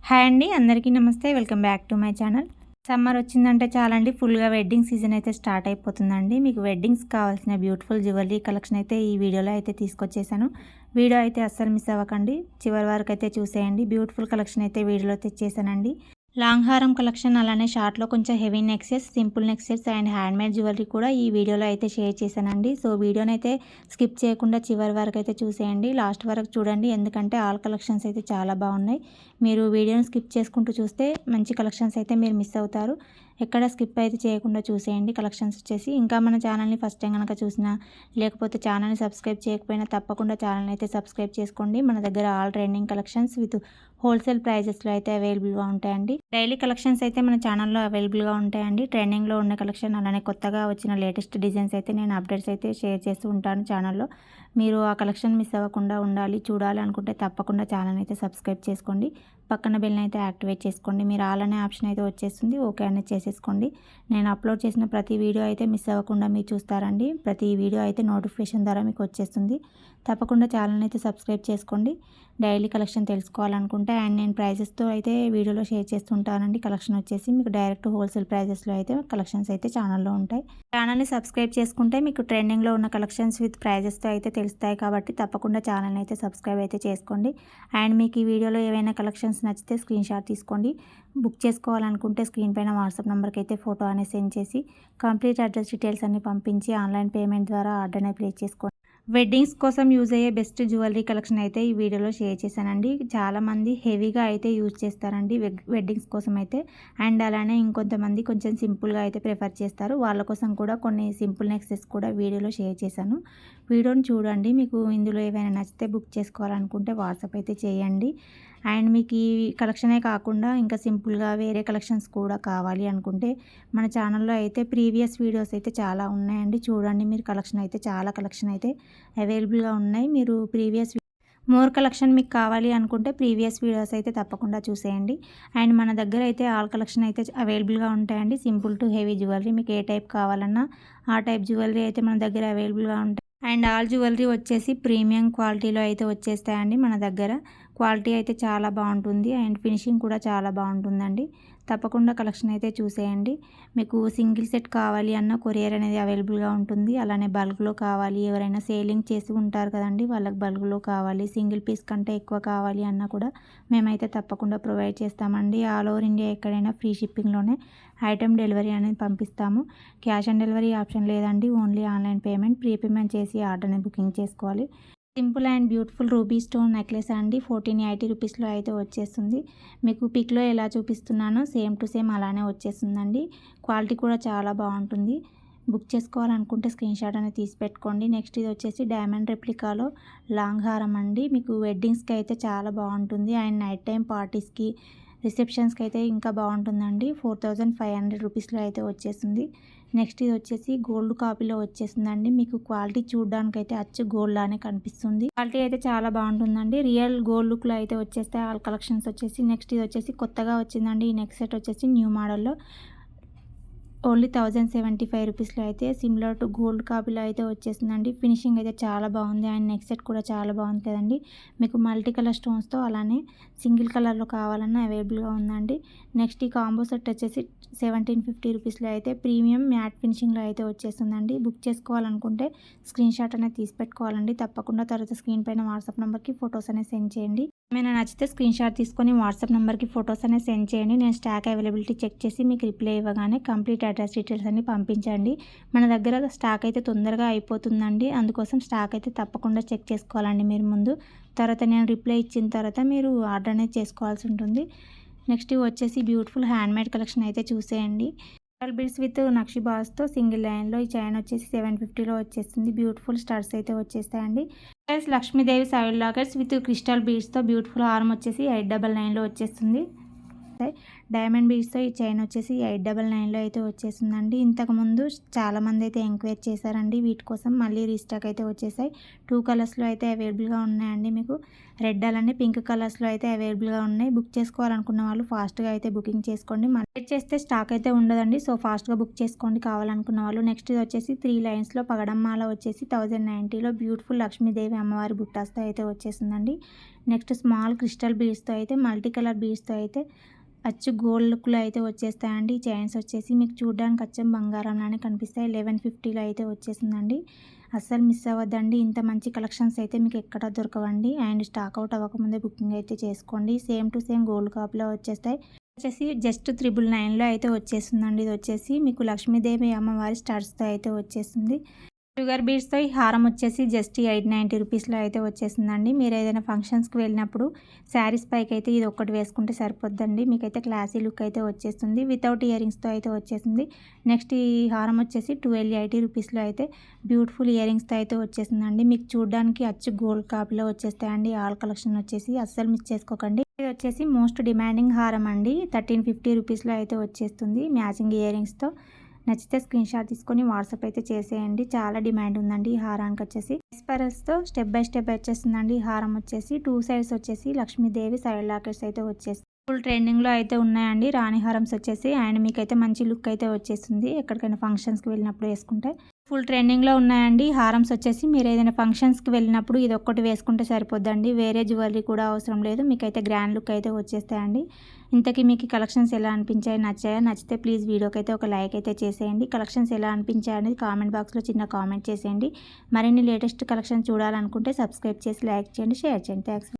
Hi అండి, అందరికీ నమస్తే. Welcome back to my channel. Summer వచ్చిందంటే చాలండి, ఫుల్గా వెడ్డింగ్ సీజన్ అయితే స్టార్ట్ అయిపోతుందండి. మీకు వెడ్డింగ్స్ కావాల్సిన బ్యూటిఫుల్ జ్యువెలరీ కలెక్షన్ అయితే ఈ వీడియోలో అయితే తీసుకొచ్చేసాను. వీడియో అయితే అస్సలు మిస్ అవ్వకండి, చివరి వరకు అయితే చూసేయండి. బ్యూటిఫుల్ కలెక్షన్ అయితే వీడియోలో తెచ్చేసానండి. లాంగ్ హారం కలెక్షన్, అలానే షార్ట్లో కొంచెం heavy nexus, simple nexus and handmade jewellery కూడా ఈ వీడియోలో అయితే షేర్ చేశానండి. సో వీడియోని అయితే స్కిప్ చేయకుండా చివరి వరకు అయితే చూసేయండి, లాస్ట్ వరకు చూడండి. ఎందుకంటే ఆల్ కలెక్షన్స్ అయితే చాలా బాగున్నాయి. మీరు వీడియోని స్కిప్ చేసుకుంటూ చూస్తే మంచి కలెక్షన్స్ అయితే మీరు మిస్ అవుతారు. ఎక్కడ స్కిప్ అయితే చేయకుండా చూసేయండి కలెక్షన్స్ వచ్చేసి. ఇంకా మన ఛానల్ని ఫస్ట్ టైం కనుక చూసినా, లేకపోతే ఛానల్ని సబ్స్క్రైబ్ చేయకపోయినా తప్పకుండా ఛానల్ని అయితే సబ్స్క్రైబ్ చేసుకోండి. మన దగ్గర all trending collections with wholesale ప్రైజెస్లో అయితే అవైలబుల్గా ఉంటాయండి. డైలీ కలెక్షన్స్ అయితే మన ఛానల్లో అవైలబుల్గా ఉంటాయండి. ట్రెండింగ్లో ఉన్న కలెక్షన్, అలానే కొత్తగా వచ్చిన లేటెస్ట్ డిజైన్స్ అయితే నేను అప్డేట్స్ అయితే షేర్ చేస్తూ ఉంటాను ఛానల్లో. మీరు ఆ కలెక్షన్ మిస్ అవ్వకుండా చూడాలి అనుకుంటే తప్పకుండా ఛానల్ అయితే సబ్స్క్రైబ్ చేసుకోండి. పక్కన బెల్ని అయితే యాక్టివేట్ చేసుకోండి. మీరు ఆల్ అనే ఆప్షన్ అయితే వచ్చేస్తుంది, ఓకే అనేది చేసేసుకోండి. నేను అప్లోడ్ చేసిన ప్రతి వీడియో అయితే మిస్ అవ్వకుండా మీరు చూస్తారండి. ప్రతి వీడియో అయితే నోటిఫికేషన్ ద్వారా మీకు వచ్చేస్తుంది. తప్పకుండా ఛానల్ అయితే సబ్స్క్రైబ్ చేసుకోండి డైలీ కలెక్షన్ తెలుసుకోవాలనుకుంటే. అండ్ నేను ప్రైజెస్తో అయితే వీడియోలో షేర్ చేస్తుంటానండి. కలెక్షన్ వచ్చేసి మీకు డైరెక్ట్ హోల్సేల్ ప్రైజెస్లో అయితే కలెక్షన్స్ అయితే ఛానల్లో ఉంటాయి. ఛానల్ని సబ్స్క్రైబ్ చేసుకుంటే మీకు ట్రెండింగ్లో ఉన్న కలెక్షన్స్ విత్ ప్రైజెస్తో అయితే తెలుస్తాయి. కాబట్టి తప్పకుండా ఛానల్ని అయితే సబ్స్క్రైబ్ అయితే చేసుకోండి. అండ్ మీకు ఈ వీడియోలో ఏవైనా కలెక్షన్స్ నచ్చితే స్క్రీన్ షాట్ తీసుకోండి. బుక్ చేసుకోవాలనుకుంటే స్క్రీన్ పైన వాట్సాప్ నెంబర్కి అయితే ఫోటో అనేది సెండ్ చేసి కంప్లీట్ అడ్రస్ డీటెయిల్స్ అన్ని పంపించి ఆన్లైన్ పేమెంట్ ద్వారా ఆర్డర్ అనేది ప్లేస్ చేసుకోండి. వెడ్డింగ్స్ కోసం యూజ్ అయ్యే బెస్ట్ జ్యువెలరీ కలెక్షన్ అయితే ఈ వీడియోలో షేర్ చేశానండి. చాలామంది హెవీగా అయితే యూజ్ చేస్తారండి వెడ్డింగ్స్ కోసం అయితే. అండ్ అలానే ఇంకొంతమంది కొంచెం సింపుల్గా అయితే ప్రిఫర్ చేస్తారు. వాళ్ళ కోసం కూడా కొన్ని సింపుల్ నెక్సెస్ కూడా వీడియోలో షేర్ చేశాను. వీడియోని చూడండి. మీకు ఇందులో ఏవైనా నచ్చితే బుక్ చేసుకోవాలనుకుంటే వాట్సాప్ అయితే చేయండి. అండ్ మీకు ఈ కలెక్షనే కాకుండా ఇంకా సింపుల్గా వేరే కలెక్షన్స్ కూడా కావాలి అనుకుంటే మన ఛానల్లో అయితే ప్రీవియస్ వీడియోస్ అయితే చాలా ఉన్నాయండి. చూడండి, మీరు కలెక్షన్ అయితే చాలా కలెక్షన్ అయితే అవైలబుల్గా ఉన్నాయి. మీరు మోర్ కలెక్షన్ మీకు కావాలి అనుకుంటే ప్రీవియస్ వీడియోస్ అయితే తప్పకుండా చూసేయండి. అండ్ మన దగ్గర అయితే ఆల్ కలెక్షన్ అయితే అవైలబుల్గా ఉంటాయండి. సింపుల్ టు హెవీ జ్యువెలరీ, మీకు ఏ టైప్ కావాలన్నా ఆ టైప్ జ్యువెలరీ అయితే మన దగ్గర అవైలబుల్గా ఉంటాయి. అండ్ ఆల్ జ్యువెలరీ వచ్చేసి ప్రీమియం క్వాలిటీలో అయితే వచ్చేస్తాయండి. మన దగ్గర క్వాలిటీ అయితే చాలా బాగుంటుంది అండ్ ఫినిషింగ్ కూడా చాలా బాగుంటుందండి. తప్పకుండా కలెక్షన్ అయితే చూసేయండి. మీకు సింగిల్ సెట్ కావాలి అన్న కొరియర్ అనేది అవైలబుల్గా ఉంటుంది. అలానే బల్క్లో కావాలి, ఎవరైనా సేలింగ్ చేసి ఉంటారు కదండి, వాళ్ళకి బల్క్లో కావాలి, సింగిల్ పీస్ కంటే ఎక్కువ కావాలి అన్న కూడా మేమైతే తప్పకుండా ప్రొవైడ్ చేస్తామండి. ఆల్ ఓవర్ ఇండియా ఎక్కడైనా ఫ్రీ షిప్పింగ్లోనే ఐటమ్ డెలివరీ అనేది పంపిస్తాము. క్యాష్ ఆన్ డెలివరీ ఆప్షన్ లేదండి, only online payment. Pre payment చేసి ఆర్డర్ని బుకింగ్ చేసుకోవాలి. Simple and beautiful ruby stone necklace అండి, 1480 రూపీస్లో అయితే వచ్చేస్తుంది. మీకు పిక్లో ఎలా చూపిస్తున్నానో సేమ్ టు సేమ్ అలానే వచ్చేస్తుందండి. క్వాలిటీ కూడా చాలా బాగుంటుంది. బుక్ చేసుకోవాలనుకుంటే స్క్రీన్ షాట్ అనేది తీసి పెట్టుకోండి. నెక్స్ట్ ఇది వచ్చేసి డైమండ్ రెప్లికాలో లాంగ్ హారం అండి. మీకు వెడ్డింగ్స్కి అయితే చాలా బాగుంటుంది అండ్ నైట్ టైం పార్టీస్కి, రిసెప్షన్స్కి అయితే ఇంకా బాగుంటుందండి. 4500 రూపీస్లో అయితే వచ్చేస్తుంది. నెక్స్ట్ ఇది వచ్చేసి గోల్డ్ కాపీలో వచ్చేస్తుందండి. మీకు క్వాలిటీ చూడడానికి అయితే అచ్చు గోల్డ్ లానే కనిపిస్తుంది. క్వాలిటీ అయితే చాలా బాగుంటుందండి. రియల్ గోల్డ్ లుక్లో అయితే వచ్చేస్తాయి ఆల్ కలెక్షన్స్ వచ్చేసి. నెక్స్ట్ ఇది వచ్చేసి కొత్తగా వచ్చిందండి. ఈ నెక్స్ట్ సెట్ వచ్చేసి న్యూ మోడల్లో ఓన్లీ 1075 రూపీస్లో అయితే సిమిలర్ టు గోల్డ్ కాపీలో అయితే వచ్చేసిందండి. ఫినిషింగ్ అయితే చాలా బాగుంది అండ్ నెక్స్ట్ సెట్ కూడా చాలా బాగుంది కదండి. మీకు మల్టీ కలర్ స్టోన్స్తో అలానే సింగిల్ కలర్లో కావాలన్నా అవైలబుల్గా ఉందండి. నెక్స్ట్ ఈ కాంబో సెట్ వచ్చేసి 1750 రూపీస్లో అయితే ప్రీమియం మ్యాట్ ఫినిషింగ్లో అయితే వచ్చేస్తుందండి. బుక్ చేసుకోవాలనుకుంటే స్క్రీన్ షాట్ అనేది తీసి పెట్టుకోవాలండి. తప్పకుండా తర్వాత స్క్రీన్ పైన వాట్సాప్ నెంబర్కి ఫొటోస్ అనేది సెండ్ చేయండి. ఏమైనా నచ్చితే స్క్రీన్ షాట్ తీసుకొని వాట్సాప్ నెంబర్కి ఫొటోస్ అనేది సెండ్ చేయండి. నేను స్టాక్ అవైలబిలిటీ చెక్ చేసి మీకు రిప్లై ఇవ్వగానే కంప్లీట్ అడ్రస్ డీటెయిల్స్ అన్ని పంపించండి. మన దగ్గర స్టాక్ అయితే తొందరగా అయిపోతుందండి. అందుకోసం స్టాక్ అయితే తప్పకుండా చెక్ చేసుకోవాలండి మీరు ముందు. తర్వాత నేను రిప్లై ఇచ్చిన తర్వాత మీరు ఆర్డర్ అనేది చేసుకోవాల్సి ఉంటుంది. నెక్స్ట్ వచ్చేసి బ్యూటిఫుల్ హ్యాండ్మేడ్ కలెక్షన్ అయితే చూసేయండి. బీడ్స్ విత్ నక్షి బాల్స్తో సింగిల్ లైన్లో ఈ చైన్ వచ్చేసి 750లో వచ్చేస్తుంది. బ్యూటిఫుల్ స్టడ్స్ అయితే వచ్చేస్తాయండి. Plus Lakshmidevi side lockets with crystal బీడ్స్తో బ్యూటిఫుల్ హారం వచ్చేసి 899లో వచ్చేస్తుంది. డైమండ్ బీడ్స్తో ఈ చైన్ వచ్చేసి 899లో అయితే వచ్చేసిందండి. ఇంతకుముందు చాలామంది అయితే ఎంక్వైరీ చేశారండి వీటి కోసం. మళ్ళీ రీస్టాక్ అయితే వచ్చేసాయి. 2 కలర్స్లో అయితే అవైలబుల్గా ఉన్నాయండి. మీకు రెడ్ అలానే పింక్ కలర్స్లో అయితే అవైలబుల్గా ఉన్నాయి. బుక్ చేసుకోవాలనుకున్న వాళ్ళు ఫాస్ట్గా అయితే బుకింగ్ చేసుకోండి. మళ్ళీ చేస్తే స్టాక్ అయితే ఉండదండి. సో ఫాస్ట్గా బుక్ చేసుకోండి కావాలనుకున్న వాళ్ళు. నెక్స్ట్ ఇది వచ్చేసి 3 లైన్స్లో పగడం మాల వచ్చేసి 1090లో బ్యూటిఫుల్ లక్ష్మీదేవి అమ్మవారి బుట్టాస్తో అయితే వచ్చేసిందండి. నెక్స్ట్ స్మాల్ క్రిస్టల్ బీడ్స్తో అయితే మల్టీ కలర్ బీడ్స్తో అయితే అచ్చు గోల్డ్ లుక్లో అయితే వచ్చేస్తాయండి. చైన్స్ వచ్చేసి మీకు చూడడానికి అచ్చం బంగారంలానే కనిపిస్తాయి. 1150లో అయితే వచ్చేసిందండి. అస్సలు మిస్ అవ్వద్దండి. ఇంత మంచి కలెక్షన్స్ అయితే మీకు ఎక్కడ దొరకవండి. అండ్ స్టాక్ అవుట్ అవ్వకముందే బుకింగ్ అయితే చేసుకోండి. సేమ్ టు సేమ్ గోల్డ్ కాప్లో వచ్చేస్తాయి. వచ్చేసి జస్ట్ 999లో అయితే వచ్చేస్తుందండి. ఇది వచ్చేసి మీకు లక్ష్మీదేవి అమ్మవారి స్టార్స్తో అయితే వచ్చేస్తుంది. షుగర్ బీడ్స్తో ఈ హారం వచ్చేసి జస్ట్ 890 రూపీస్లో అయితే వచ్చేసిందండి. మీరు ఏదైనా ఫంక్షన్స్కి వెళ్ళినప్పుడు శారీస్ పైకి అయితే ఇది ఒక్కటి వేసుకుంటే సరిపోద్దండి. మీకైతే క్లాసీ లుక్ అయితే వచ్చేస్తుంది. వితౌట్ ఇయర్ రింగ్స్తో అయితే వచ్చేసింది. నెక్స్ట్ ఈ హారం వచ్చేసి 1280 రూపీస్లో అయితే బ్యూటిఫుల్ ఇయర్ రింగ్స్తో అయితే వచ్చేసిందండి. మీకు చూడడానికి అచ్చు గోల్డ్ కాపీలో వచ్చేస్తాయండి. ఆల్ కలెక్షన్ వచ్చేసి అస్సలు మిస్ చేసుకోకండి. ఇది వచ్చేసి మోస్ట్ డిమాండింగ్ హారం అండి. 1350 రూపీస్లో అయితే వచ్చేస్తుంది మ్యాచింగ్ ఇయర్ రింగ్స్తో. నచ్చితే స్క్రీన్ షాట్ తీసుకొని వాట్సాప్ అయితే చేసేయండి. చాలా డిమాండ్ ఉందండి ఈ హారానికి వచ్చేసి. ఎస్పరల్స్తో స్టెప్ బై స్టెప్ వచ్చేస్తుందండి. ఈ హారం వచ్చేసి 2 సైడ్స్ వచ్చేసి లక్ష్మీదేవి సైడ్ లాకెట్స్ అయితే వచ్చేస్తుంది. ఫుల్ ట్రెండింగ్లో అయితే ఉన్నాయండి రాణి హారమ్స్ వచ్చేసి. అండ్ మీకైతే మంచి లుక్ అయితే వచ్చేస్తుంది ఎక్కడికైనా ఫంక్షన్స్కి వెళ్ళినప్పుడు వేసుకుంటే. ఫుల్ ట్రెండింగ్లో ఉన్నాయండి హారమ్స్ వచ్చేసి. మీరు ఏదైనా ఫంక్షన్స్కి వెళ్ళినప్పుడు ఇది ఒక్కటి వేసుకుంటే సరిపోద్దండి. వేరే జ్యువెలరీ కూడా అవసరం లేదు. మీకైతే గ్రాండ్ లుక్ అయితే వచ్చేస్తాయండి. ఇంతకీ మీకు కలెక్షన్స్ ఎలా అనిపించాయి, నచ్చాయా? నచ్చితే ప్లీజ్ వీడియోకి అయితే ఒక లైక్ అయితే చేసేయండి. కలెక్షన్స్ ఎలా అనిపించాయి అనేది కామెంట్ బాక్స్లో చిన్న కామెంట్ చేసేయండి. మరిన్ని లేటెస్ట్ కలెక్షన్ చూడాలనుకుంటే సబ్స్క్రైబ్ చేసి లైక్ చేయండి, షేర్ చేయండి. థ్యాంక్స్.